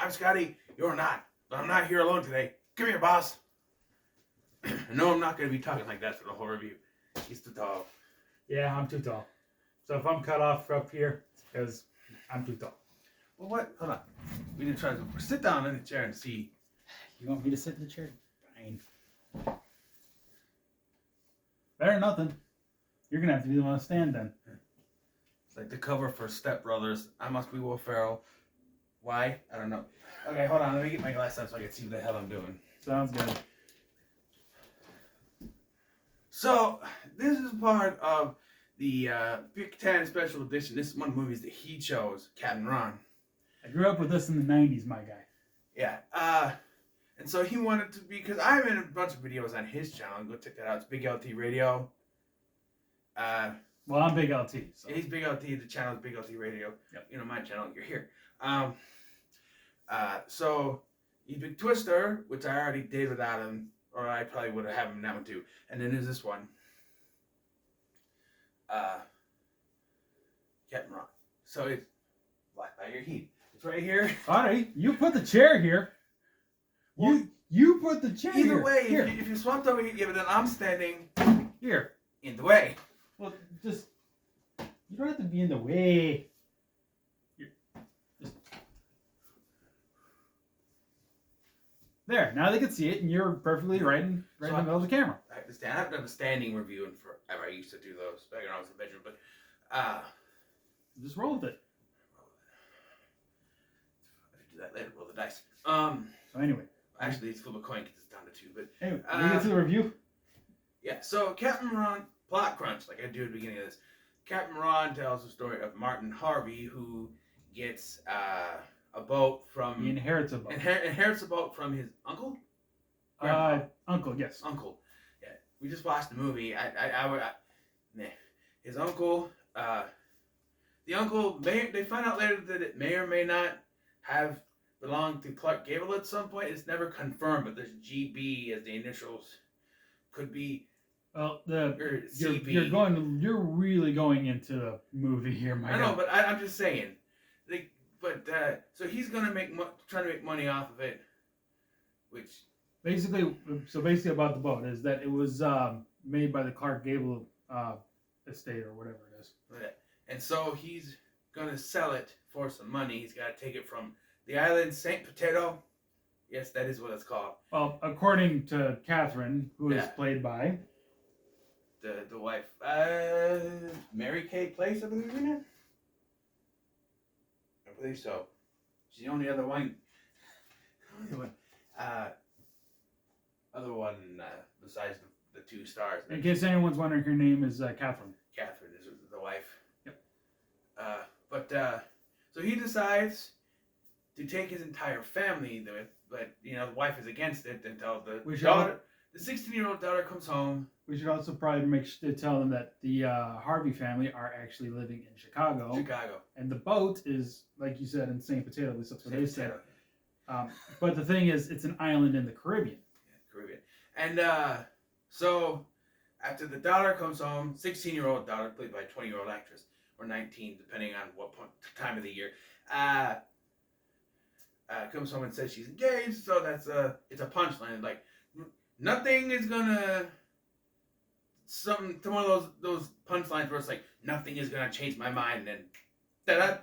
I'm Scotty. You're not. But I'm not here alone today. Come here, boss. No, I'm not going to be talking like that for the whole review. He's too tall. Yeah, I'm too tall. So if I'm cut off up here, it's because I'm too tall. Well, what? Hold on. We didn't try to sit down in the chair and see. You want me to sit in the chair? Fine. Better than nothing. You're going to have to be the one to stand then. It's like the cover for Step Brothers. I must be Will Ferrell. Why? I don't know. Okay, hold on. Let me get my glasses on so I can see what the hell I'm doing. Sounds good. So, this is part of the Big 10 Special Edition. This is one of the movies that he chose, Captain Ron. I grew up with this in the 90s, my guy. Yeah. And so he wanted to be, because I'm in a bunch of videos on his channel. Go check that out. It's BigLT Radio. Well, I'm BigLT. So. He's BigLT. The channel is BigLT Radio. Yep. You know, my channel, you're here. So he's Big Twister, which I already did without him, or I probably would have had him in that one too. And then there's this one. Captain Ron. So it's Black by Your Heat. It's right here. Alright, you put the chair here. Well, you put the chair here. Either way, here. if you swapped over here, yeah, but then I'm standing Here. in the way. Well, just... You don't have to be in the way. Here. Just... There, now they can see it, and you're perfectly right in the middle of the camera. I understand. I haven't done a standing review in forever. I used to do those back when I was in the bedroom, but Just roll with it. I could do that later. Roll the dice. So anyway. Actually, it's flip a coin because it's down to 2. But Anyway, we get to the review. yeah. So Captain Ron, plot crunch, like I do at the beginning of this. Captain Ron tells the story of Martin Harvey, who gets a boat from He inherits a boat. inherits a boat from his uncle. Uncle, yes. Uncle. Yeah, we just watched the movie. His uncle. The uncle they find out later that it may or may not have belonged to Clark Gable at some point. It's never confirmed, but there's GB as the initials. Could be. Well, CB. you're really going into the movie here, my guy. I know, but I'm just saying. So he's gonna trying to make money off of it, which Basically about the boat is that it was made by the Clark Gable estate or whatever it is. and so he's gonna sell it for some money. He's got to take it from the island Saint Potato. Yes, that is what it's called. Well, according to Catherine, who is played by the wife, Mary Kay Place, I believe in it. I believe so. She's the only other one. Other one besides the 2 stars. In case anyone's wondering, her name is Catherine. Catherine is the wife. Yep. So he decides to take his entire family with, but the wife is against it until the 16-year-old daughter comes home. We should also probably tell them that the Harvey family are actually living in Chicago. And the boat is, like you said, in St. Potato. At least that's what they said. But the thing is, it's an island in the Caribbean. Yeah, Caribbean. And so after the daughter comes home, 16-year-old daughter, played by a 20-year-old actress, or 19, depending on what time of the year, comes home and says she's engaged. So it's a punchline. Like, nothing is gonna... to one of those punchlines where it's like, nothing is gonna change my mind, and then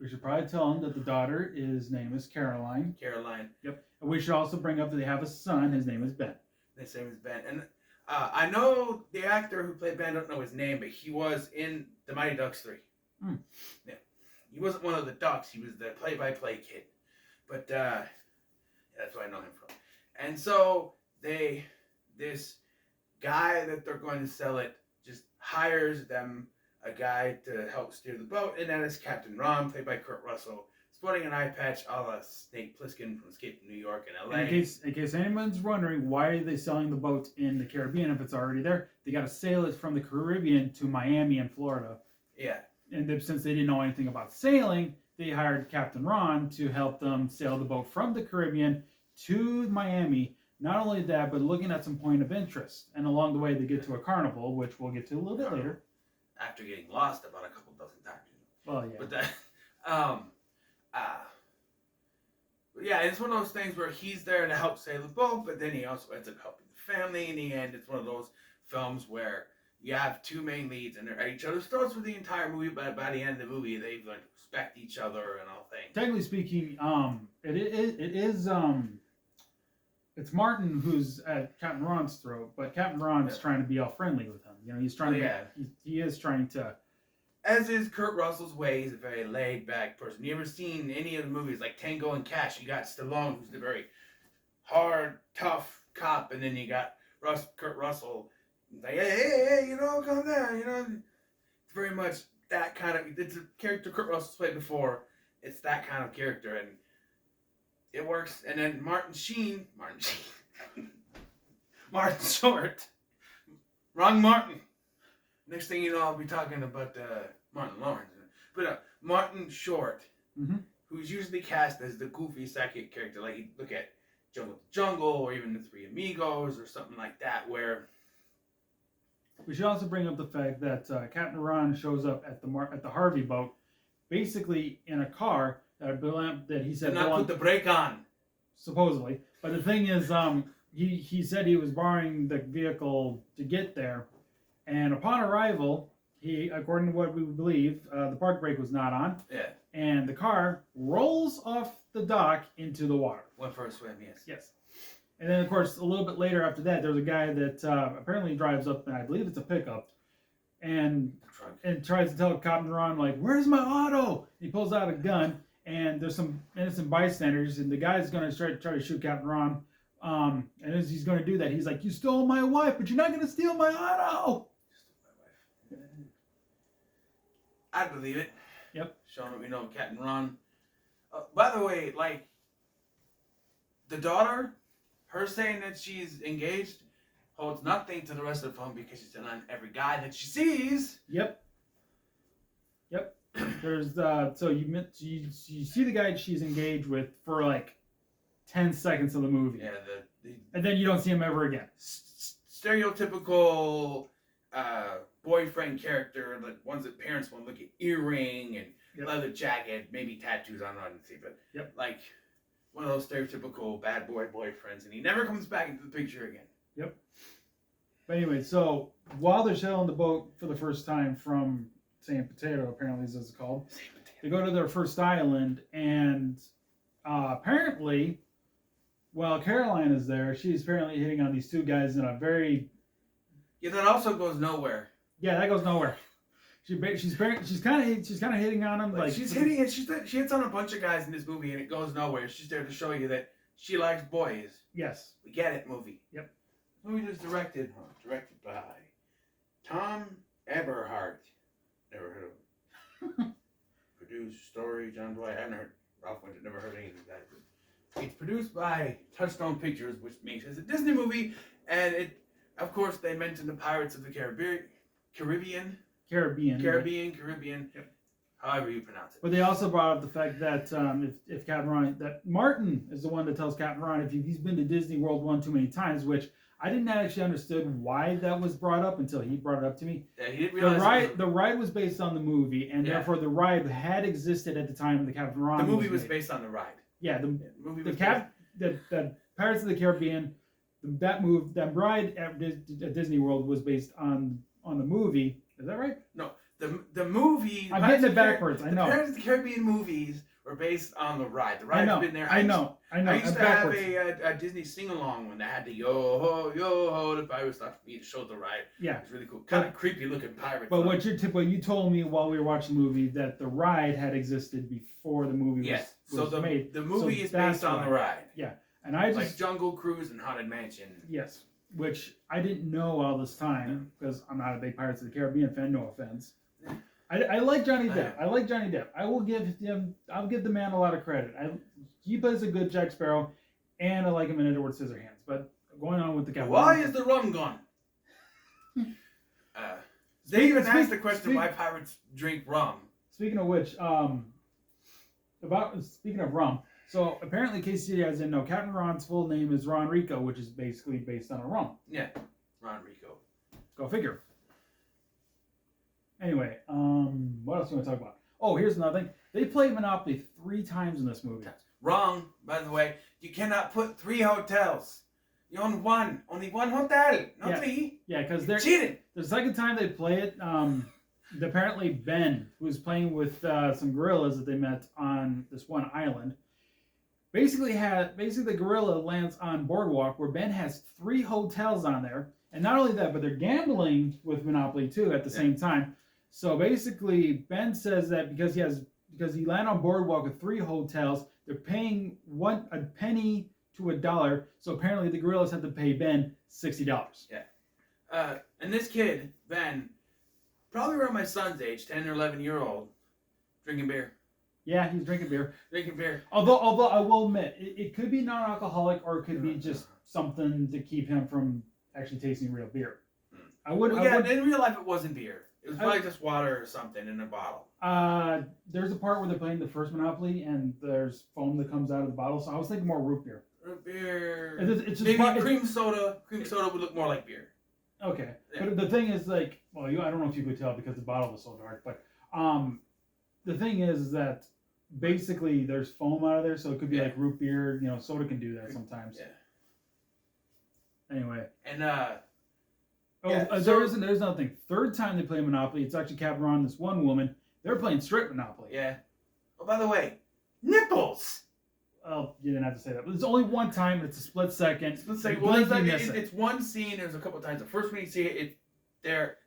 we should probably tell them that the daughter name is Caroline. Yep. And we should also bring up that they have a son. His name is Ben. His name is Ben. And I know the actor who played Ben. I don't know his name, but he was in The Mighty Ducks 3. Yeah. He wasn't one of the Ducks. He was the play-by-play kid. But that's where I know him from. And so this guy that they're going to sell it just hires them a guy to help steer the boat, and that is Captain Ron, played by Kurt Russell, sporting an eye patch a la Snake Plissken from Escape from New York and LA. In case anyone's wondering, why are they selling the boat in the Caribbean if it's already there? They got to sail it from the Caribbean to Miami and Florida. Yeah. And since they didn't know anything about sailing, they hired Captain Ron to help them sail the boat from the Caribbean to Miami. Not only that, but looking at some point of interest. And along the way, they get to a carnival, which we'll get to a little bit later. After getting lost about a couple dozen times. Well, yeah. But Yeah, it's one of those things where he's there to help save the boat, but then he also ends up helping the family in the end. It's one of those films where you have two main leads and they're at each other's throats for the entire movie, but by the end of the movie, they've learned to respect each other and all things. Technically speaking, it's Martin who's at Captain Ron's throat, but Captain Ron's trying to be all friendly with him. You know, he's trying to. He is trying to. As is Kurt Russell's way, he's a very laid-back person. You ever seen any of the movies like Tango and Cash? You got Stallone, who's the very hard, tough cop, and then you got Kurt Russell. He's like, hey, you know, calm down, you know. It's very much that kind of. It's a character Kurt Russell's played before. It's that kind of character, and it works. And then Martin Short, wrong Martin. Next thing you know, I'll be talking about Martin Lawrence. But Martin Short, who's usually cast as the goofy sidekick character, like you look at Jungle to Jungle or even the Three Amigos or something like that, where... We should also bring up the fact that Captain Ron shows up at the Harvey boat, basically in a car that he said... Did not put the brake on. Supposedly. But the thing is, he said he was borrowing the vehicle to get there. And upon arrival, according to what we believe, the park brake was not on. Yeah. And the car rolls off the dock into the water. Went for a swim, yes. Yes. And then, of course, a little bit later after that, there's a guy that apparently drives up, and I believe it's a pickup, and tries to tell Captain Ron, like, where's my auto? He pulls out a gun, and there's some innocent bystanders, and the guy's going to try to shoot Captain Ron. And as he's going to do that, he's like, you stole my wife, but you're not going to steal my auto! I believe it. Yep. Showing that we know Captain Ron. By the way, like, the daughter, her saying that she's engaged, holds nothing to the rest of the film because she's on every guy that she sees. Yep. There's so you see the guy she's engaged with for like 10 seconds of the movie. Yeah. And then you don't see him ever again. Stereotypical boyfriend character, like ones that parents want to look at, earring and leather jacket, maybe tattoos on I didn't see, but like one of those stereotypical bad boy boyfriends, and he never comes back into the picture again. Yep. But anyway, so while they're sailing the boat for the first time from San Potato, apparently is it's called, they go to their first island, and apparently, while Caroline is there, she's apparently hitting on these two guys in a very... Yeah, that also goes nowhere. Yeah, that goes nowhere. She's kind of hitting on him, like she hits on a bunch of guys in this movie, and it goes nowhere. She's there to show you that she likes boys. Yes, we get it. Movie. Yep. The movie was directed by Tom Eberhardt. Never heard of him. Produced, story, John Dwight. I haven't heard Ralph Winter. Never heard any of that. It's produced by Touchstone Pictures, which makes it a Disney movie, and it, of course, they mentioned the Pirates of the Caribbean. Yep. However you pronounce it. But they also brought up the fact that if Captain Ron, that Martin is the one that tells Captain Ron if he's been to Disney World one too many times, which I didn't actually understood why that was brought up until he brought it up to me. Yeah, he didn't realize the ride was based on the movie, and therefore the ride had existed at the time of the Captain Ron. The movie was based on the ride. Yeah, the Pirates of the Caribbean, that ride at Disney World was based on the movie. Is that right? No, the movie. I'm getting it backwards. I know. The Pirates of the Caribbean movies were based on the ride. The ride has been there. I know. I used to have a Disney sing-along when they had the yo ho, the pirates stopped me to show the ride. Yeah, it's really cool. Kind of creepy looking pirates. But what you told me while we were watching the movie that the ride had existed before the movie was made. The movie is based on the ride. Yeah, and I just like Jungle Cruise and Haunted Mansion. Yes, which I didn't know all this time because I'm not a big Pirates of the Caribbean fan. No offense. I like Johnny Depp. I'll give the man a lot of credit. He plays a good Jack Sparrow, and I like him in Edward Scissorhands. But going on with the Captain. Why is the rum gone? They even asked the question why pirates drink rum. Speaking of which, speaking of rum, so apparently Casey has didn't know Captain Ron's full name is Ron Rico, which is basically based on a rum. Yeah, Ron Rico. Go figure. Anyway, what else do you want to talk about? Oh, here's another thing. They played Monopoly 3 times in this movie. Wrong, by the way. You cannot put 3 hotels. You own one. Only one hotel, not 3. Yeah, because they're cheating. the second time they play it, apparently Ben, who was playing with some gorillas that they met on this one island, basically the gorilla lands on Boardwalk where Ben has 3 hotels on there, and not only that, but they're gambling with Monopoly too at the same time. So basically, Ben says that because he landed on Boardwalk with 3 hotels, they're paying a penny to a dollar. So apparently, the gorillas had to pay Ben $60. Yeah. And this kid, Ben, probably around my son's age, 10 or 11-year-old, drinking beer. Yeah, he's drinking beer. Drinking beer. Although I will admit, it could be non-alcoholic or it could be just something to keep him from actually tasting real beer. In real life, it wasn't beer. It was probably just water or something in a bottle. There's a part where they're playing the first Monopoly and there's foam that comes out of the bottle, so I was thinking more root beer. Root beer. It's just maybe cream soda. Cream soda would look more like beer. Okay, yeah. But the thing is, like, well, I don't know if you could tell because the bottle was so dark, but the thing is that basically there's foam out of there, so it could be like root beer. You know, soda can do that sometimes. Yeah. Anyway. And there's another thing. Third time they play Monopoly, it's actually Captain Ron and this one woman. They're playing straight Monopoly. Yeah. Oh, by the way, nipples. Well, you didn't have to say that. But it's only one time. It's a split second. Well, it's one scene. There's a couple times. The first when you see it,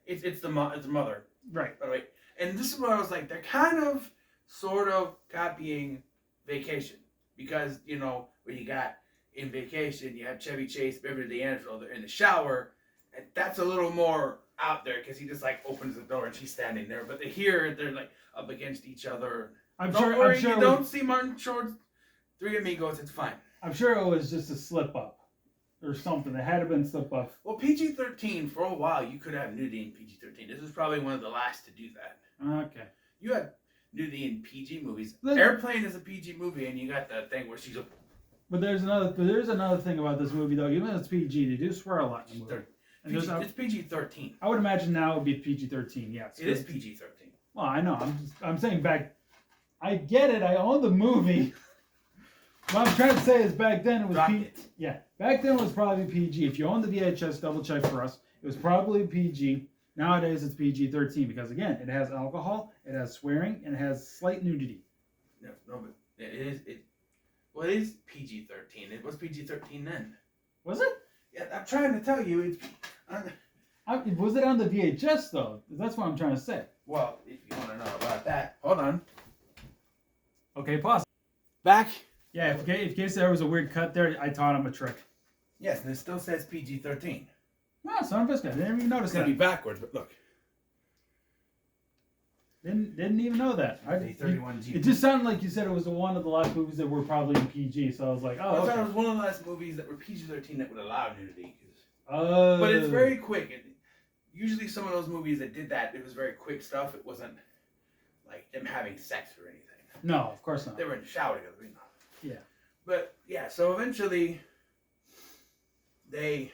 it's the mother. Right. By the way, and this is where I was like, they're kind of, sort of copying Vacation, because when you got in Vacation, you have Chevy Chase, Beverly D'Angelo, they're in the shower, and that's a little more out there because he just like opens the door and she's standing there. But they're like up against each other. I'm sure you don't see Martin Short's Three Amigos. It's fine. I'm sure it was just a slip up or something. It had to have been slip up. Well, PG-13 for a while you could have nudity in PG-13. This was probably one of the last to do that. Okay. You had nudity in PG movies. Airplane is a PG movie, and you got that thing where she's a. But there's another thing about this movie though. Even though it's PG, they do swear a lot in the movie. It's PG-13. I would imagine now it would be PG-13. Yes. It is PG-13. Well, I know. I'm saying back. I get it. I own the movie. What I'm trying to say is back then it was PG. Yeah. Back then it was probably PG. If you own the VHS, double check for us. It was probably PG. Nowadays it's PG-13 because again it has alcohol, it has swearing, and it has slight nudity. No, but it is. Well, it is PG-13. It was PG-13 then. Was it? Yeah, I'm trying to tell you. Was it on the VHS though? That's what I'm trying to say. Well, if you want to know about that, hold on. Okay, pause. Back. Yeah, in case there was a weird cut there, I taught him a trick. Yes, and it still says PG-13. No, son of a biscuit. I didn't even notice that. It's going to be backwards, but look. Didn't even know that. It just sounded like you said it was one of the last movies that were probably in PG, so I was like, oh, I thought it was one of the last movies that were PG-13 that would allow nudity. Oh. But it's very quick. Usually some of those movies that did that, it was very quick stuff. It wasn't like them having sex or anything. No, of course not. They were in the shower together. Yeah. But, yeah, so eventually they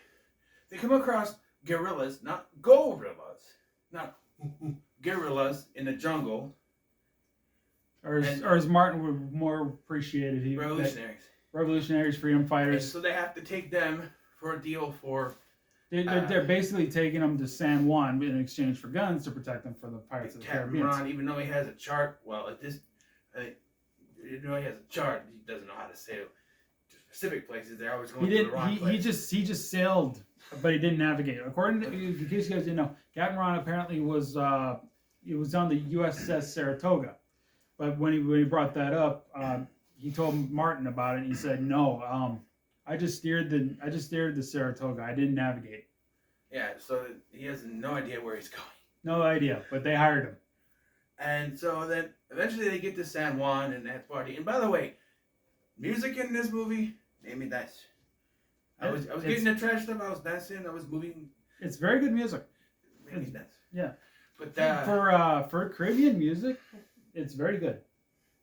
come across gorillas, not gorillas, not gorillas in the jungle. Or as Martin would more appreciate it. Revolutionaries, freedom fighters. And so they have to take them for a deal for... They're basically taking them to San Juan in exchange for guns to protect them from the Pirates of the Caribbean. Ron, even though he has a chart, even though he has a chart, he doesn't know how to sail to specific places. They're always going to the wrong place. He just sailed, but he didn't navigate. According to, in case you guys didn't know, Captain Ron apparently was on the USS Saratoga, but when he brought that up, he told Martin about it. And he said, "No, I just steered the Saratoga. I didn't navigate." Yeah, so he has no idea where he's going. No idea, but they hired him. And so then eventually they get to San Juan and that's party. And by the way, music in this movie made me dance. I was getting the trash stuff. I was dancing. I was moving. It's very good music. It made me dance. Yeah, but for Caribbean music, it's very good.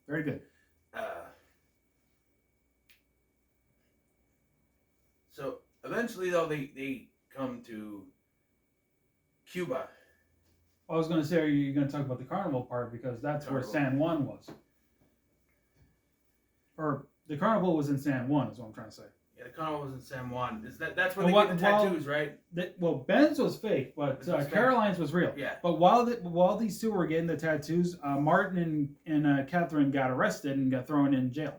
Very good. So eventually, though, they come to Cuba. I was going to say, are you going to talk about the carnival part because that's where San Juan was, or The carnival was in San Juan, is what I'm trying to say. Yeah, the carnival was in San Juan. That's where And they get the tattoos, right? Well, Ben's was fake, but Caroline's was real. Yeah. But while these two were getting the tattoos, Martin and Catherine got arrested and got thrown in jail.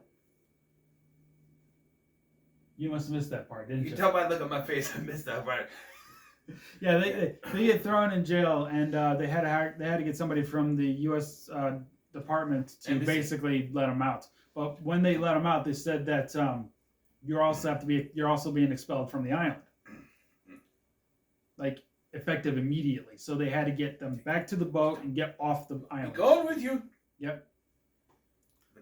You must have missed that part, didn't you? You can tell by the look on my face I missed that part. Yeah, they get thrown in jail, and they had to get somebody from the U.S. Department to Embassy. basically let them out. But when they let them out, they said that you're also being expelled from the island, like effective immediately. So they had to get them back to the boat and get off the island. Going with you. Yep.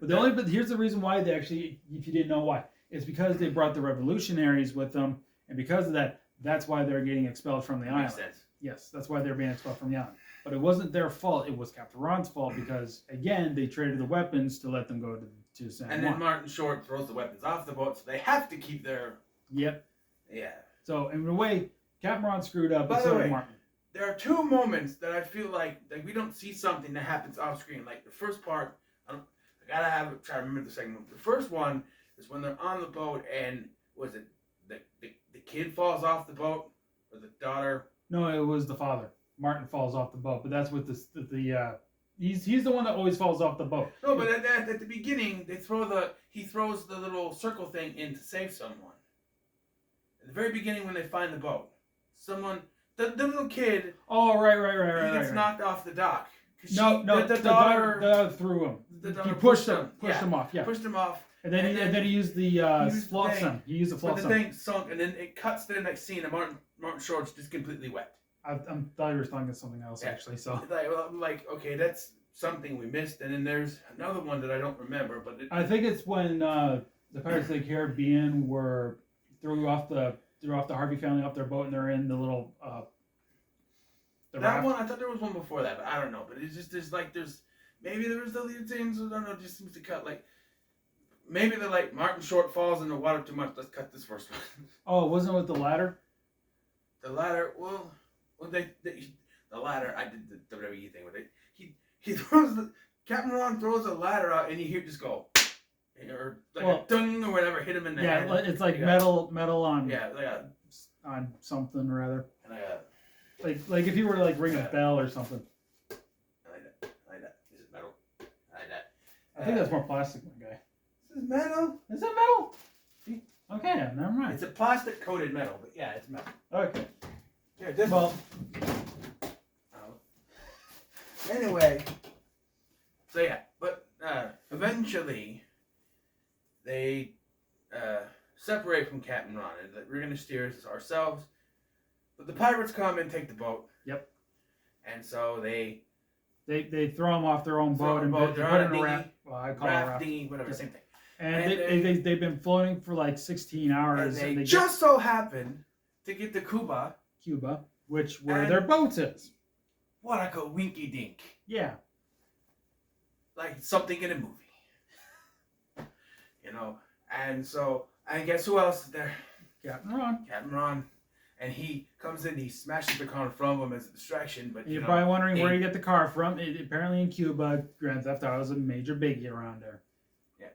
But here's the reason why they actually, if you didn't know why, it's because they brought the revolutionaries with them, and because of that, that's why they're getting expelled from the island. Makes sense. Yes, that's why they're being expelled from the island. But it wasn't their fault. It was Captain Ron's fault because, again, they traded the weapons to let them go to San Juan. And then Martin Short throws the weapons off the boat, so they have to keep their... Yep. Yeah. So, in a way, Captain Ron screwed up, By but the so way, did Martin. There are two moments that I feel like we don't see something that happens off screen. Like the first part, I gotta try to remember the second one. The first one is when they're on the boat and was it the kid falls off the boat or the daughter? No, it was the father. Martin falls off the boat, but that's with he's the one that always falls off the boat. No, but at the beginning he throws the little circle thing in to save someone. At the very beginning when they find the boat, the little kid. Oh, right. He gets knocked off the dock. The daughter threw him. He pushed him off. Yeah, pushed him off. And then he used the flotsam. He used the flotsam. But the thing sunk, and then it cuts to the next scene, and Martin Short's just completely wet. I thought you were talking about something else, actually. So I'm like, okay, that's something we missed, and then there's another one that I don't remember, but I think it's when the Pirates of the Caribbean threw off the Harvey family off their boat, and they're in the little that raft. one. I thought there was one before that, but I don't know. But it's just maybe there was deleted scenes. I don't know. It just seems to cut like. Maybe they're like Martin Short falls in the water too much. Let's cut this first one. Oh, wasn't it with the ladder? The ladder. Well, the ladder. I did the WWE thing with it. He throws Captain Ron throws a ladder out, and you hear it just go, or like a dung or whatever, hit him in the head. Yeah, it's like metal on. Yeah, on something or other. And like if you were to like ring a bell or something. I like that. Is it metal? I like that. I think that's more plastic, my guy. This is metal. Is it metal? Okay, never mind. It's a plastic coated metal, but yeah, it's metal. Okay. Here, anyway. So yeah, but eventually they separate from Captain Ron, and we're gonna steer this ourselves. But the pirates come and take the boat. Yep. And so they throw them off their own boat and put it in a raft. Well, I call it a raft. Dinghy, whatever, same thing. And they've been floating for like 16 hours. And they just so happen to get to Cuba, where their boat is. What like a winky dink. Yeah. Like something in a movie. And guess who else is there? Captain Ron. And he comes in, he smashes the car in front of him as a distraction. But you're probably wondering where you get the car from. Apparently in Cuba, Grand Theft Auto is a major biggie around there. Yeah.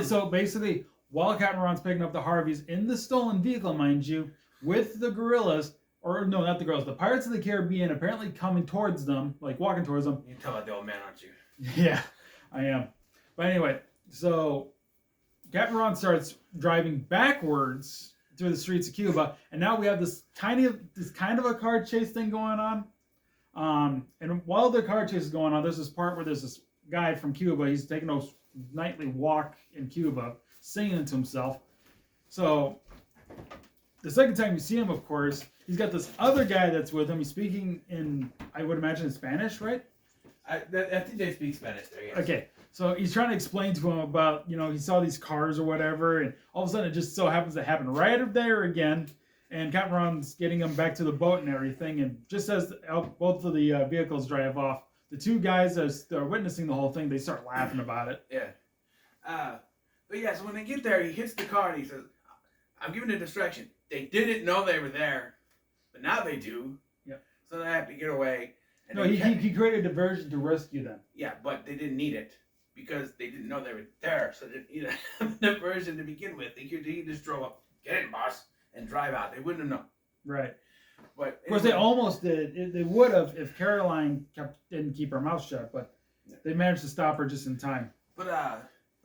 So basically, while Captain Ron's picking up the Harveys in the stolen vehicle, mind you, with the guerrillas, or no, not the guerrillas, the Pirates of the Caribbean apparently coming towards them, like walking towards them. You can tell about the old man, aren't you? Yeah, I am. But anyway, so Captain Ron starts driving backwards through the streets of Cuba, and now we have this kind of a car chase thing going on. And while the car chase is going on, there's this part where there's this guy from Cuba. He's taking a nightly walk in Cuba, singing to himself. So the second time you see him, of course, he's got this other guy that's with him. He's speaking in, I would imagine, Spanish, right? I think they speak Spanish there, yes. Okay. So he's trying to explain to him about, he saw these cars or whatever, and all of a sudden it just so happens to happen right there again, and Captain Ron's getting him back to the boat and everything, and just as both of the vehicles drive off, the two guys that are witnessing the whole thing, they start laughing about it. Yeah. But yeah, so when they get there, he hits the car and he says, I'm giving a distraction. They didn't know they were there, but now they do. Yeah. So they have to get away. And he created a diversion to rescue them. Yeah, but they didn't need it. because they didn't know they were there, so they didn't have the version to begin with. They just drove up, get in, boss, and drive out. They wouldn't have known. Right. But of course, they almost did. They would have if Caroline didn't keep her mouth shut, but they managed to stop her just in time. But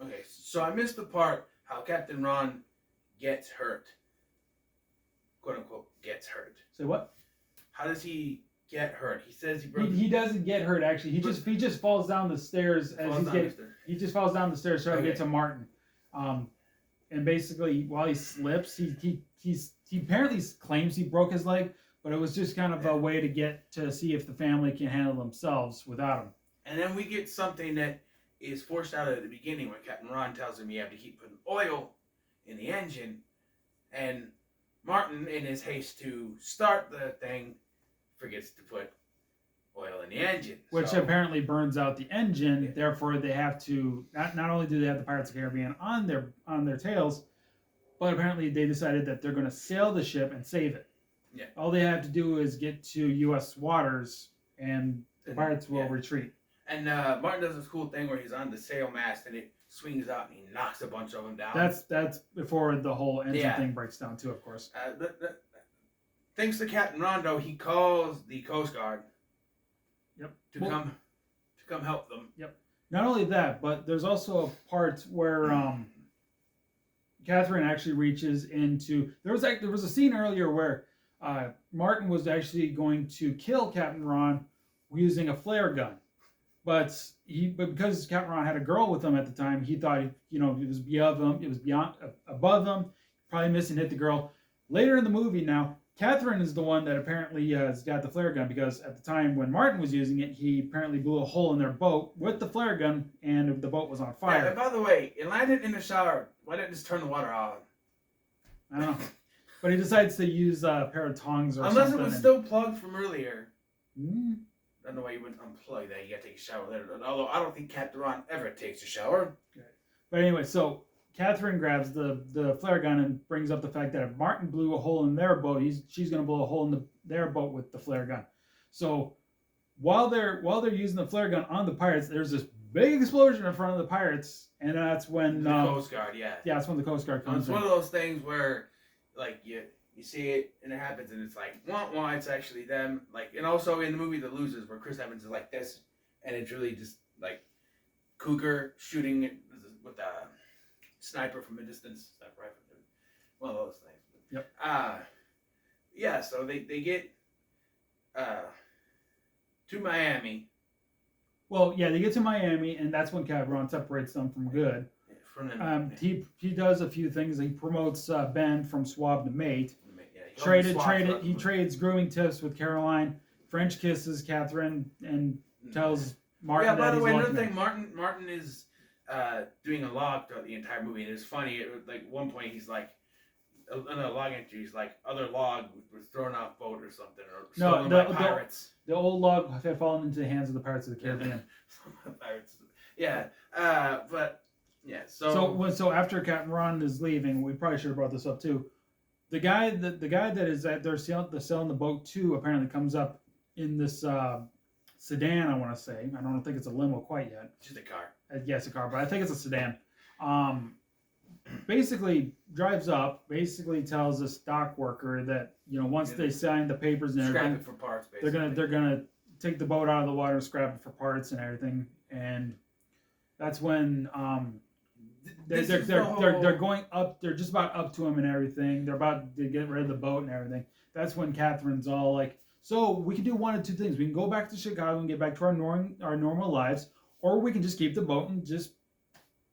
okay, so I missed the part how Captain Ron gets hurt, quote unquote, gets hurt. Say what? How does he get hurt? He says he broke. He doesn't get hurt actually. He just falls down the stairs as he's getting. He just falls down the stairs trying to get to Martin, and basically while he slips, he apparently claims he broke his leg, but it was just kind of a way to get to see if the family can handle themselves without him. And then we get something that is forced out at the beginning when Captain Ron tells him you have to keep putting oil in the engine, and Martin, in his haste to start the thing, forgets to put oil in the engine, which apparently burns out the engine. Yeah. Therefore, they have to not only do they have the Pirates of the Caribbean on their tails, but apparently they decided that they're going to sail the ship and save it. Yeah. All they have to do is get to U.S. waters, and the pirates will retreat. And Martin does this cool thing where he's on the sail mast and it swings out and he knocks a bunch of them down. That's before the whole engine thing breaks down too, of course. Thanks to Captain Rondo, he calls the Coast Guard. Yep. To come help them. Yep. Not only that, but there's also a part where Catherine actually reaches into. There was a scene earlier where Martin was actually going to kill Captain Ron using a flare gun. But because Captain Ron had a girl with him at the time, he thought it was above him, probably missed and hit the girl. Later in the movie, now Catherine is the one that apparently has got the flare gun, because at the time when Martin was using it, he apparently blew a hole in their boat with the flare gun, and the boat was on fire. Yeah, and by the way, it landed in the shower. Why didn't it just turn the water on? I don't know, but he decides to use a pair of tongs or something. Unless it was still plugged from earlier. Mm. I don't know why you wouldn't unplug that. You gotta take a shower later. Although I don't think Captain Ron ever takes a shower. Okay. But anyway, so Catherine grabs the flare gun and brings up the fact that if Martin blew a hole in their boat, she's going to blow a hole in their boat with the flare gun. So while they're using the flare gun on the pirates, there's this big explosion in front of the pirates, and that's when the Coast Guard, yeah, that's when the Coast Guard comes. It's one of those things where, like, you see it and it happens, and it's like, wah, it's actually them. Like, and also in the movie The Losers, where Chris Evans is like this, and it's really just like Cougar shooting it with a sniper from a distance, sniper rifle, one of those things. Yep. Yeah. So they get to Miami. Well, yeah, they get to Miami, and that's when Captain Ron separates them from good. He does a few things. He promotes Ben from swab to mate. He trades grooming tips with Caroline. French kisses Catherine and tells Martin. Yeah, by that the he's way, another lucky. thing, Martin is doing a log throughout the entire movie, and it's funny. Like one point, he's like, in a log entry, he's like, other log was thrown off boat or something, or stolen by pirates. The old log had fallen into the hands of the Pirates of the Caribbean. Pirates. Yeah, but yeah. So after Captain Ron is leaving, we probably should have brought this up too. The guy that is at they're selling the boat to apparently comes up in this sedan. I want to say, I don't think it's a limo quite yet. Just a car. Yes, a car, but I think it's a sedan. Basically drives up. Basically tells this dock worker that once they sign the papers and everything, scrap it for parts. Basically. they're gonna take the boat out of the water and scrap it for parts and everything. And that's when they're going up. They're just about up to him and everything. They're about to get rid of the boat and everything. That's when Catherine's all like, "So we can do one of two things. We can go back to Chicago and get back to our normal lives, or we can just keep the boat and just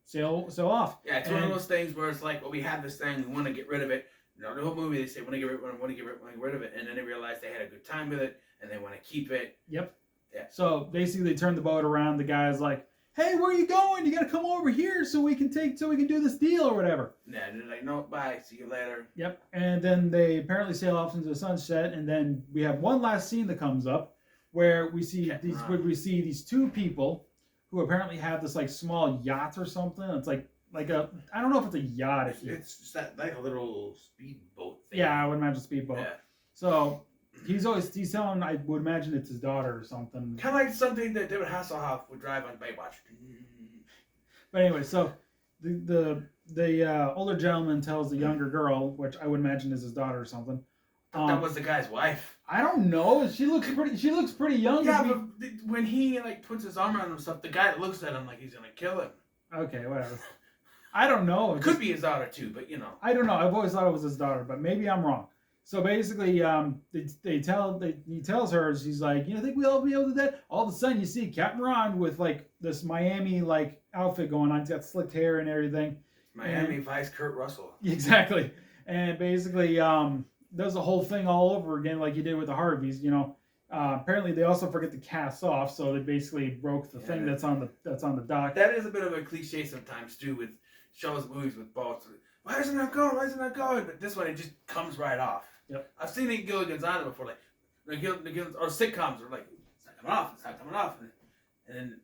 sail off." Yeah, it's one of those things where it's like, well, we have this thing, we want to get rid of it. The whole movie they say, want to get rid of it, and then they realize they had a good time with it, and they want to keep it. Yep. Yeah. So basically, they turn the boat around. The guy's like, "Hey, where are you going? You got to come over here so we can do this deal or whatever." Yeah, and they're like, "No, bye, see you later." Yep. And then they apparently sail off into the sunset, and then we have one last scene that comes up where we see these two people who apparently have this like small yacht or something. It's like a, I don't know if it's a yacht. It's just like a little speedboat thing. Yeah, I would imagine speedboat. Yeah. So he's telling, I would imagine it's his daughter or something. Kind of like something that David Hasselhoff would drive on Baywatch. But anyway, so the older gentleman tells the younger girl, which I would imagine is his daughter or something. That was the guy's wife. I don't know. She looks pretty young. Yeah, but when he like puts his arm around him and stuff, the guy looks at him like he's gonna kill him. Okay, whatever. I don't know. It could be his daughter too, but you know. I don't know. I've always thought it was his daughter, but maybe I'm wrong. So basically, he tells her, she's like, you think we'll be able to do that? All of a sudden, you see Captain Ron with like this Miami like outfit going on. He's got slicked hair and everything. Miami Vice Kurt Russell. Exactly, and basically does the whole thing all over again, like he did with the Harveys. Apparently they also forget to cast off, so they basically broke the thing that's on the dock. That is a bit of a cliche sometimes too with shows, movies with boats. Why isn't that going? Why isn't that going? But this one, it just comes right off. Yep. I've seen it in Gilligan's Island before, like or sitcoms are like, it's not coming off, and then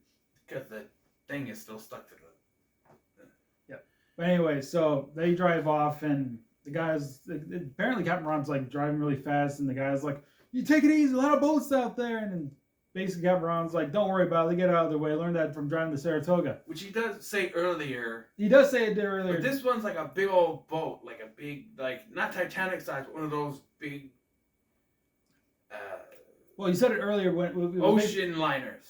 because the thing is still stuck to the. Yep. But anyway, so they drive off, and the guys apparently Captain Ron's like driving really fast, and the guy's like, "You take it easy, a lot of boats out there," and then basically Captain Ron's like, "Don't worry about it, they get out of their way." I learned that from driving the Saratoga. Which he does say earlier. He does say it there earlier. But this one's like a big old boat, like a big, like not Titanic size, but one of those big. Well, you said it earlier when ocean liners.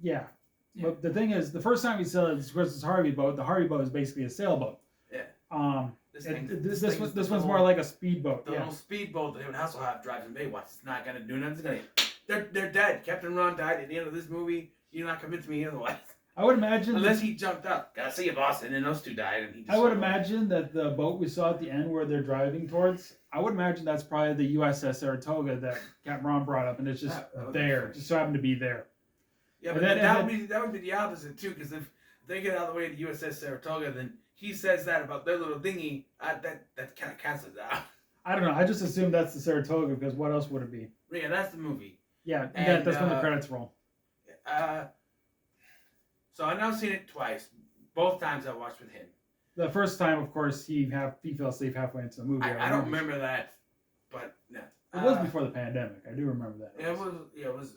Yeah. But the thing is, the first time we saw it, of course, it's Harvey boat. The Harvey boat is basically a sailboat. Yeah. This one's more like a speedboat. The little speedboat that Hasselhoff drives in Baywatch. It's not gonna do nothing. They're dead. Captain Ron died at the end of this movie. You're not convinced me otherwise. I would imagine unless he jumped up. Gotta see you, boss. And then those two died, and he. I would imagine that the boat we saw at the end where they're driving towards, I would imagine that's probably the USS Saratoga that Captain Ron brought up, and it's just there, just so happened to be there. Yeah, but that would be the opposite too, because if they get out of the way of the USS Saratoga, then he says that about their little dinghy. That kind of cancels out. I don't know. I just assumed that's the Saratoga because what else would it be? Yeah, that's the movie. Yeah, and that's when the credits roll. So I've now seen it twice. Both times I watched with him. The first time, of course, he fell asleep halfway into the movie. I don't remember that, but no. It was before the pandemic. I do remember that. Yeah, it was.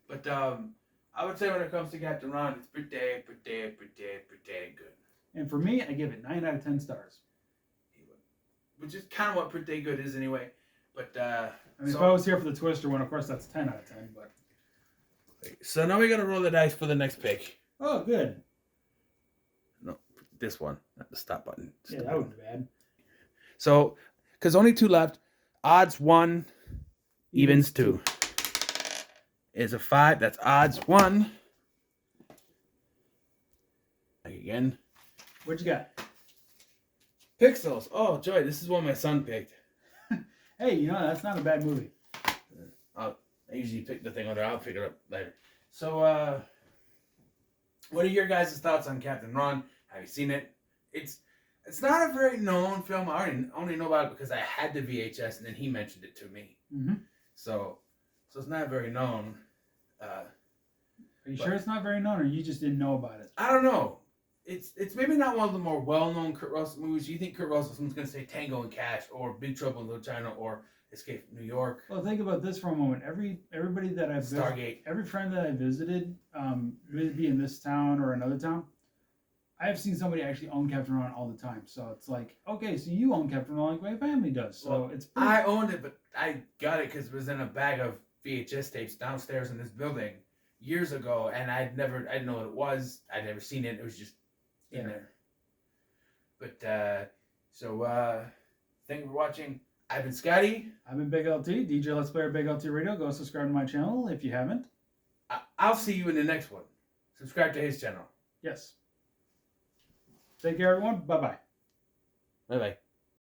But I would say when it comes to Captain Ron, it's pretty good. And for me, I give it 9 out of 10 stars. Which is kind of what pretty good is anyway. But if I was here for the Twister one, of course, that's 10 out of 10. But so now we got to roll the dice for the next pick. Oh, good. No, this one, not the stop button. Yeah, that would be bad. So, because only 2 left, odds 1, evens 2. Is a 5. That's odds 1. Again. What you got? Pixels. Oh, joy. This is one my son picked. Hey, that's not a bad movie. I usually pick the thing under. I'll pick it up later. So, what are your guys' thoughts on Captain Ron? Have you seen it? It's not a very known film. I only know about it because I had the VHS and then he mentioned it to me. Mm-hmm. So it's not very known. Are you sure it's not very known, or you just didn't know about it? I don't know. It's maybe not one of the more well-known Kurt Russell movies. You think Kurt Russell, someone's going to say Tango and Cash or Big Trouble in Little China or Escape from New York. Well, think about this for a moment. Everybody that I've Stargate. Every friend that I visited, be in this town or another town, I have seen somebody actually own Captain Ron all the time. So it's like, okay, so you own Captain Ron like my family does. So well, it's I owned it, but I got it because it was in a bag of VHS tapes downstairs in this building years ago, and I didn't know what it was. I'd never seen it. It was just in there. But thank you for watching. I've been Scotty. I've been BigLT, DJ Let's Player BigLT Radio. Go subscribe to my channel if you haven't. I'll see you in the next one. Subscribe to his channel. Yes. Take care, everyone. Bye-bye. Bye-bye.